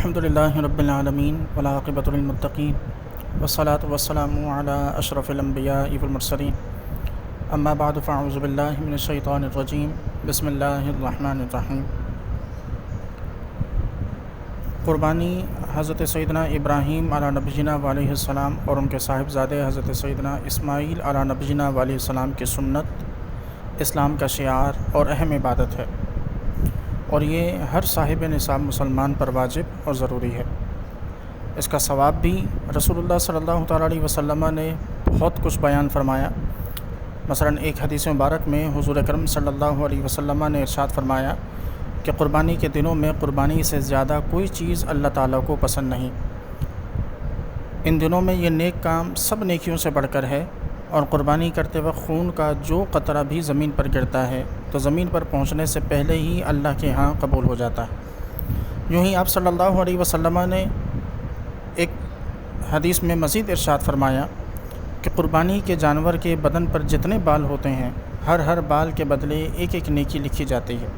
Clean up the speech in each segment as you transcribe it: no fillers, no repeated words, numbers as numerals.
الحمد للہ رب العالمین والعاقبۃ للمتقین والصلاة والسلام علی اشرف الانبیاء والمرسلین اما بعد فاعوذ باللہ من الشیطان الرجیم بسم اللہ الرحمن الرحیم۔ قربانی حضرت سیدنا ابراہیم علیہ نبینا علیہ السلام اور ان کے صاحبزادے حضرت سیدنا اسماعیل علیہ نبینا علیہ السلام کی سنت اسلام کا شعار اور اہم عبادت ہے، اور یہ ہر صاحب نصاب مسلمان پر واجب اور ضروری ہے۔ اس کا ثواب بھی رسول اللہ صلی اللہ تعالیٰ علیہ وسلم نے بہت کچھ بیان فرمایا۔ مثلاً ایک حدیث مبارک میں حضور اکرم صلی اللہ علیہ وسلم نے ارشاد فرمایا کہ قربانی کے دنوں میں قربانی سے زیادہ کوئی چیز اللہ تعالیٰ کو پسند نہیں۔ ان دنوں میں یہ نیک کام سب نیکیوں سے بڑھ کر ہے، اور قربانی کرتے وقت خون کا جو قطرہ بھی زمین پر گرتا ہے تو زمین پر پہنچنے سے پہلے ہی اللہ کے ہاں قبول ہو جاتا ہے۔ یوں ہی آپ صلی اللہ علیہ وسلم نے ایک حدیث میں مزید ارشاد فرمایا کہ قربانی کے جانور کے بدن پر جتنے بال ہوتے ہیں ہر بال کے بدلے ایک ایک نیکی لکھی جاتی ہے۔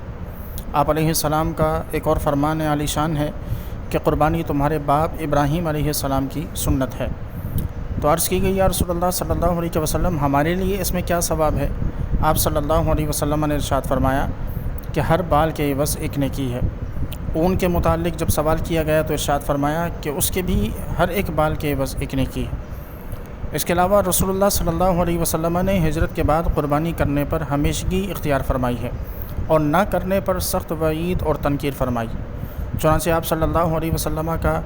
آپ علیہ السلام کا ایک اور فرمان عالی شان ہے کہ قربانی تمہارے باپ ابراہیم علیہ السلام کی سنت ہے۔ تو عرض کی گئی یا رسول اللہ صلی اللہ علیہ وسلم ہمارے لیے اس میں کیا ثواب ہے؟ آپ صلی اللہ علیہ وسلم نے ارشاد فرمایا کہ ہر بال کے عوض ایک نیکی ہے۔ اون کے متعلق جب سوال کیا گیا تو ارشاد فرمایا کہ اس کے بھی ہر ایک بال کے عوض ایک نیکی ہے۔ اس کے علاوہ رسول اللہ صلی اللہ علیہ وسلم نے ہجرت کے بعد قربانی کرنے پر ہمیشگی اختیار فرمائی ہے، اور نہ کرنے پر سخت وعید اور تنکیر فرمائی۔ چنانچہ آپ صلی اللہ علیہ وسلم کا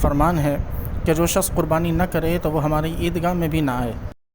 فرمان ہے کہ جو شخص قربانی نہ کرے تو وہ ہماری عیدگاہ میں بھی نہ آئے۔